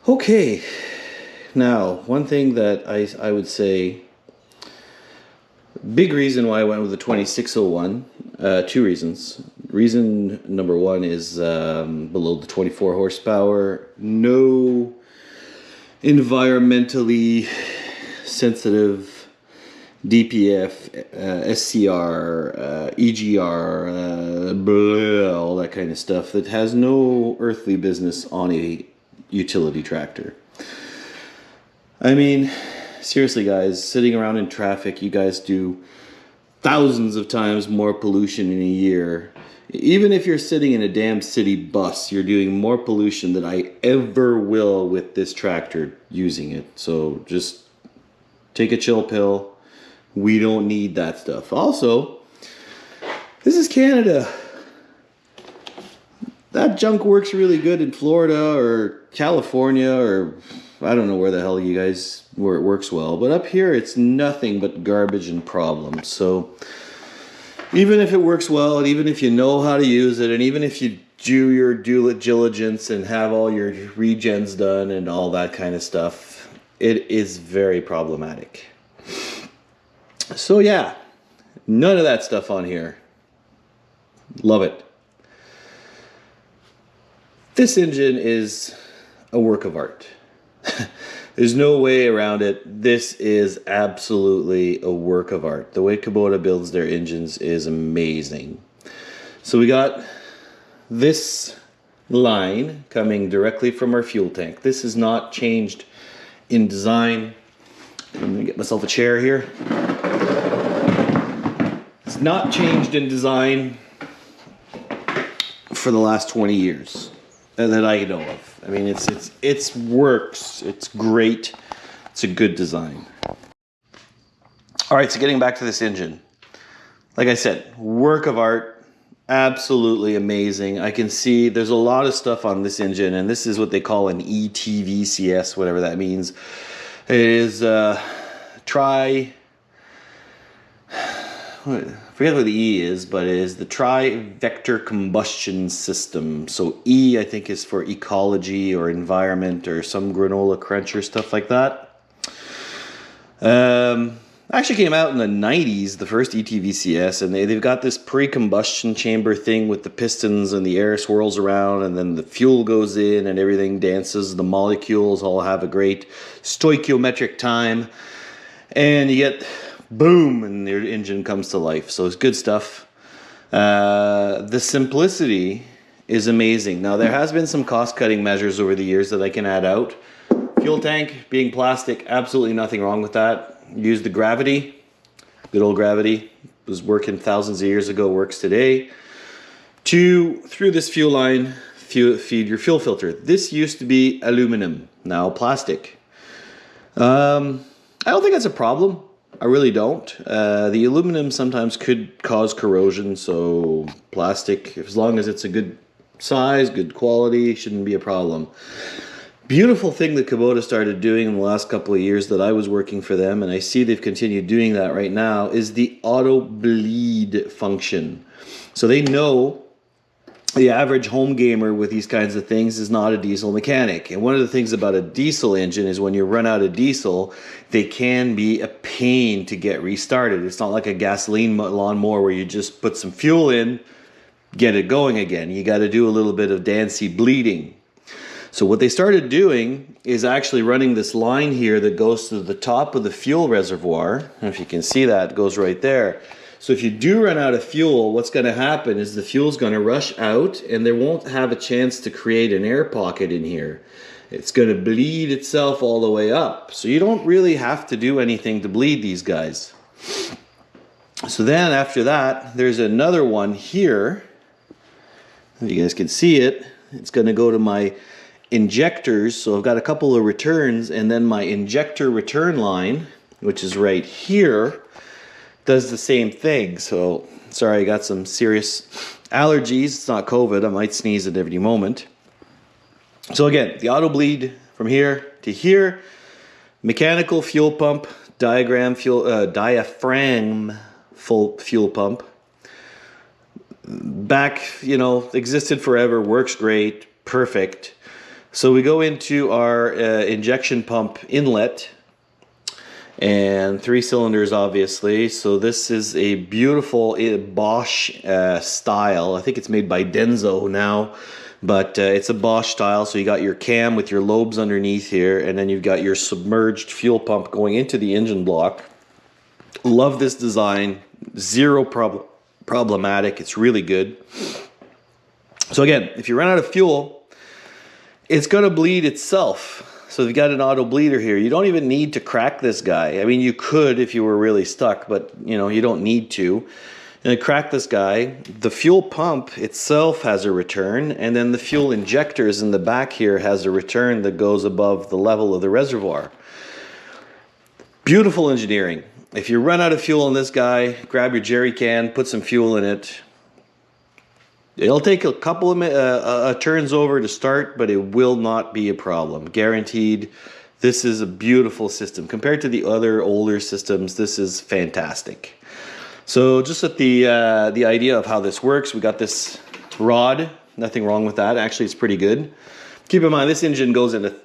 Okay, now one thing that I would say, big reason why I went with the 2601, two reasons. Reason number one is below the 24 horsepower, no environmentally sensitive DPF, SCR, EGR, blah, all that kind of stuff that has no earthly business on a utility tractor. I mean, seriously guys, sitting around in traffic, you guys do thousands of times more pollution in a year. Even if you're sitting in a damn city bus, you're doing more pollution than I ever will with this tractor using it. So just take a chill pill. We don't need that stuff. Also, this is Canada. That junk works really good in Florida or California or I don't know where the hell you guys, where it works well. But up here, it's nothing but garbage and problems. So even if it works well, and even if you know how to use it, and even if you do your due diligence and have all your regens done and all that kind of stuff, it is very problematic. So yeah, none of that stuff on here. Love it. This engine is a work of art. There's no way around it. This is absolutely a work of art. The way Kubota builds their engines is amazing. So we got this line coming directly from our fuel tank. This is not changed in design. I'm gonna get myself a chair here. It's not changed in design for the last 20 years that I know of. I mean, it's works. It's great. It's a good design. All right, so getting back to this engine. Like I said, work of art, absolutely amazing. I can see there's a lot of stuff on this engine, and this is what they call an ETVCS, whatever that means. It is I forget what the E is, but it is the tri-vector combustion system. So E, I think, is for ecology or environment or some granola crunch or stuff like that. Actually came out in the 90s, the first ETVCS, and they've got this pre-combustion chamber thing with the pistons and the air swirls around, and then the fuel goes in and everything dances. The molecules all have a great stoichiometric time, and you get boom, and your engine comes to life. So it's good stuff. The simplicity is amazing. Now, there has been some cost-cutting measures over the years that I can add out. Fuel tank being plastic, absolutely nothing wrong with that. Use the gravity. Good old gravity. Was working thousands of years ago, works today. Through this fuel line, feed your fuel filter. This used to be aluminum, now plastic. I don't think that's a problem. I really don't. The aluminum sometimes could cause corrosion, so plastic, as long as it's a good size, good quality, shouldn't be a problem. Beautiful thing that Kubota started doing in the last couple of years that I was working for them, and I see they've continued doing that right now, is the auto bleed function. So they know the average home gamer with these kinds of things is not a diesel mechanic. And one of the things about a diesel engine is when you run out of diesel, they can be a pain to get restarted. It's not like a gasoline lawnmower where you just put some fuel in, get it going again. You got to do a little bit of Dancy bleeding. So what they started doing is actually running this line here that goes to the top of the fuel reservoir. I don't know if you can see that, it goes right there. So if you do run out of fuel, what's going to happen is the fuel's going to rush out and there won't have a chance to create an air pocket in here. It's going to bleed itself all the way up. So you don't really have to do anything to bleed these guys. So then after that, there's another one here. If you guys can see it, it's going to go to my injectors. So I've got a couple of returns, and then my injector return line, which is right here, does the same thing. So sorry, I got some serious allergies. It's not COVID. I might sneeze at every moment. So again, the auto bleed from here to here, mechanical fuel pump, diaphragm full fuel pump. Back, existed forever, works great, perfect. So we go into our injection pump inlet, and 3 cylinders obviously. So this is a beautiful Bosch style. I think it's made by Denso now, but it's a Bosch style. So you got your cam with your lobes underneath here, and then you've got your submerged fuel pump going into the engine block. Love this design. Zero problematic. It's really good. So again, if you run out of fuel, it's going to bleed itself. So you've got an auto bleeder here. You don't even need to crack this guy. I mean, you could if you were really stuck, but you know, you don't need to. And crack this guy. The fuel pump itself has a return, and then the fuel injectors in the back here has a return that goes above the level of the reservoir. Beautiful engineering. If you run out of fuel in this guy, grab your jerry can, put some fuel in it. It'll take a couple of turns over to start, but it will not be a problem. Guaranteed. This is a beautiful system. Compared to the other older systems, this is fantastic. So just at the idea of how this works, we got this rod. Nothing wrong with that. Actually, it's pretty good. Keep in mind, this engine goes into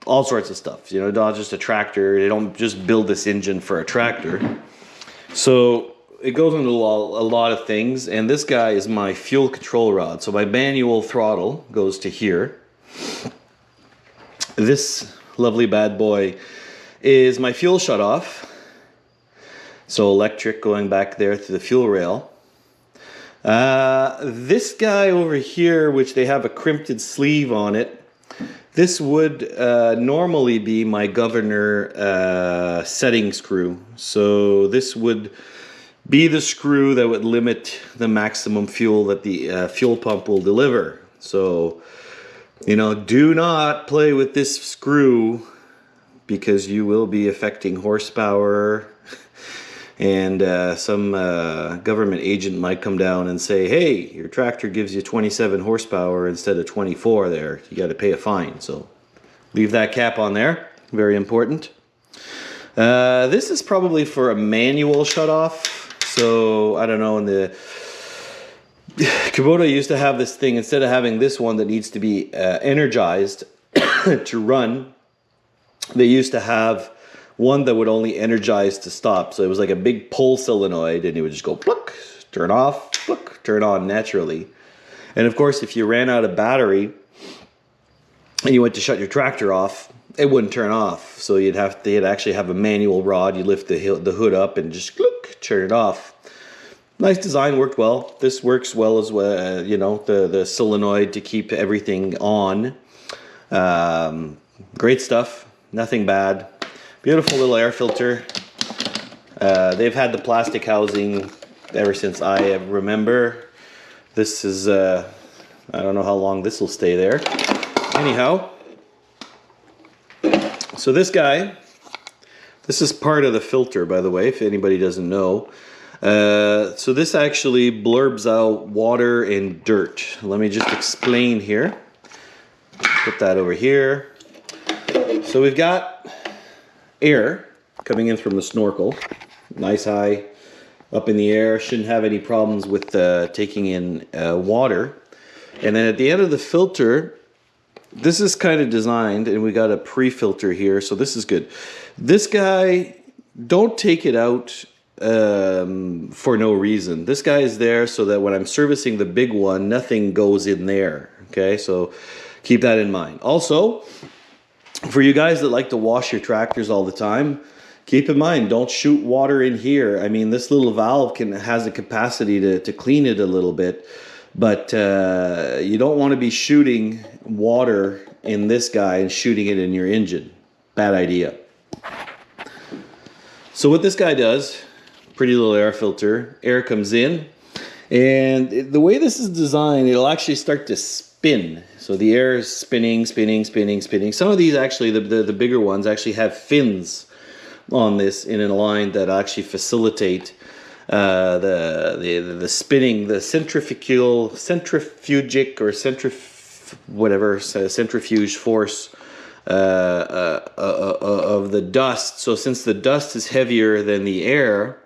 all sorts of stuff. You know, not just a tractor. They don't just build this engine for a tractor. So it goes into a lot of things, and this guy is my fuel control rod. So my manual throttle goes to here. This lovely bad boy is my fuel shutoff. So electric going back there to the fuel rail. This guy over here, which they have a crimped sleeve on it, this would normally be my governor setting screw. So this would be the screw that would limit the maximum fuel that the fuel pump will deliver. So, you know, do not play with this screw, because you will be affecting horsepower, and some government agent might come down and say, hey, your tractor gives you 27 horsepower instead of 24 there. You got to pay a fine. So leave that cap on there. Very important. This is probably for a manual shutoff. So, I don't know, in the Kubota used to have this thing, instead of having this one that needs to be energized to run, they used to have one that would only energize to stop. So it was like a big pull solenoid, and it would just go pluck, turn off, pluck, turn on naturally. And of course, if you ran out of battery and you went to shut your tractor off, it wouldn't turn off. So you'd actually have a manual rod. You lift the hood up and just click, turn it off. Nice design, worked well. This works well as well. You know, the solenoid to keep everything on. Great stuff. Nothing bad. Beautiful little air filter. They've had the plastic housing ever since I remember. This is I don't know how long this will stay there. Anyhow. So this guy, this is part of the filter, by the way, if anybody doesn't know. So this actually blurbs out water and dirt. Let me just explain here. Put that over here. So we've got air coming in from the snorkel. Nice high up in the air. Shouldn't have any problems with taking in water. And then at the end of the filter, this is kind of designed, and we got a pre-filter here, so this is good. This guy, don't take it out for no reason. This guy is there so that when I'm servicing the big one, nothing goes in there. Okay, so keep that in mind. Also, for you guys that like to wash your tractors all the time, keep in mind, don't shoot water in here. I mean, this little valve has a capacity to clean it a little bit. But you don't want to be shooting water in this guy and shooting it in your engine. Bad idea. So what this guy does, pretty little air filter, air comes in, and the way this is designed, it'll actually start to spin. So the air is spinning, spinning, spinning, spinning. Some of these actually, the bigger ones actually have fins on this in a line that actually facilitate the spinning, the centrifugic or centrifuge force of the dust. So since the dust is heavier than the air,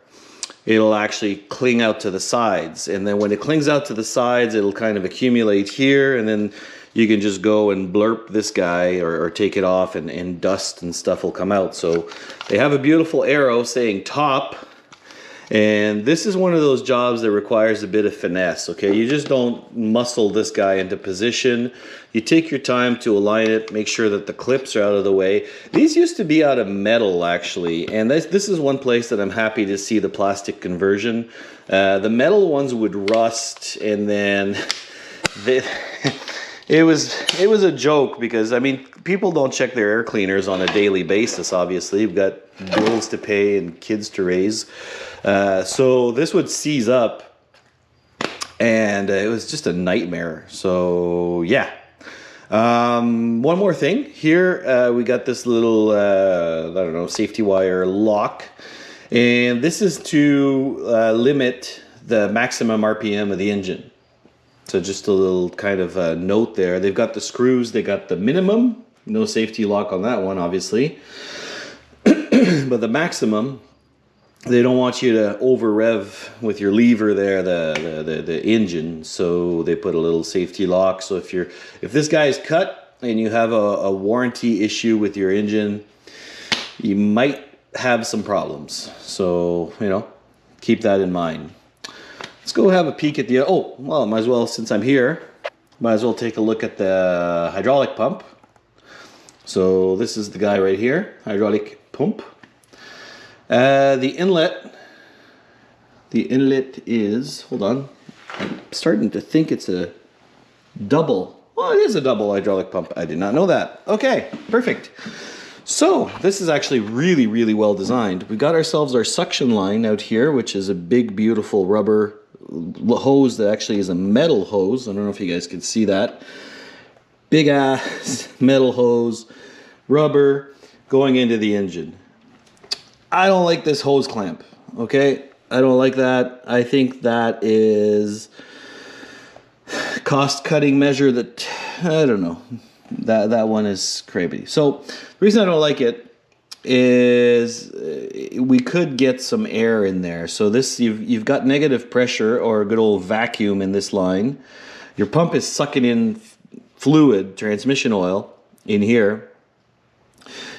it'll actually cling out to the sides, and then when it clings out to the sides, it'll kind of accumulate here, and then you can just go and blurp this guy or take it off, and dust and stuff will come out. So they have a beautiful arrow saying top. And this is one of those jobs that requires a bit of finesse, okay? You just don't muscle this guy into position. You take your time to align it, make sure that the clips are out of the way. These used to be out of metal, actually, and this is one place that I'm happy to see the plastic conversion. The metal ones would rust, and then it was a joke because, I mean, people don't check their air cleaners on a daily basis, obviously. You've got bills to pay and kids to raise. So this would seize up, and it was just a nightmare. So yeah. One more thing here. We got this little, I don't know, safety wire lock, and this is to limit the maximum RPM of the engine. So just a little kind of note there. They've got the screws, they got the minimum, no safety lock on that one, obviously. But the maximum, they don't want you to over rev with your lever there, the engine. So they put a little safety lock. So if this guy's cut and you have a warranty issue with your engine, you might have some problems. So, you know, keep that in mind. Let's go have a peek at the, oh, well, might as well, since I'm here, might as well take a look at the hydraulic pump. So this is the guy right here, hydraulic pump. The inlet is, hold on, I'm starting to think it's a double. Well, it is a double hydraulic pump. I did not know that. Okay, perfect. So this is actually really, really well designed. We got ourselves our suction line out here, which is a big, beautiful rubber hose that actually is a metal hose. I don't know if you guys can see that. Big ass metal hose, rubber, going into the engine. I don't like this hose clamp, okay? I don't like that. I think that is cost-cutting measure that, I don't know. That one is crazy. So the reason I don't like it is we could get some air in there. So this, you've got negative pressure or a good old vacuum in this line. Your pump is sucking in fluid, transmission oil, in here.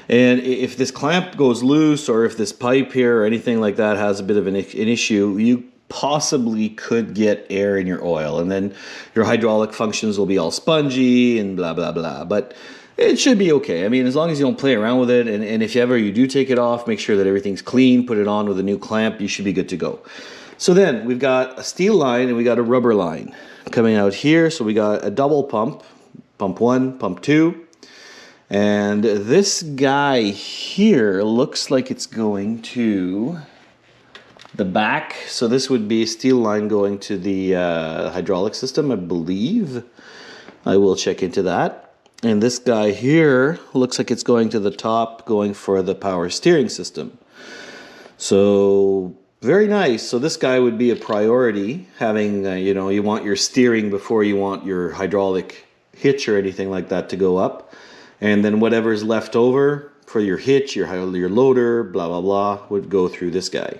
And if this clamp goes loose, or if this pipe here or anything like that has a bit of an issue, you possibly could get air in your oil, and then your hydraulic functions will be all spongy and blah blah blah. But it should be okay. I mean, as long as you don't play around with it, and if ever you do take it off, make sure that everything's clean, put it on with a new clamp, you should be good to go. So then we've got a steel line and we got a rubber line coming out here. So we got a double pump, pump 1, pump 2. And this guy here looks like it's going to the back. So this would be a steel line going to the hydraulic system, I believe. I will check into that. And this guy here looks like it's going to the top, going for the power steering system. So very nice. So this guy would be a priority, having, you know, you want your steering before you want your hydraulic hitch or anything like that to go up. And then whatever's left over for your hitch, your loader, blah, blah, blah, would go through this guy.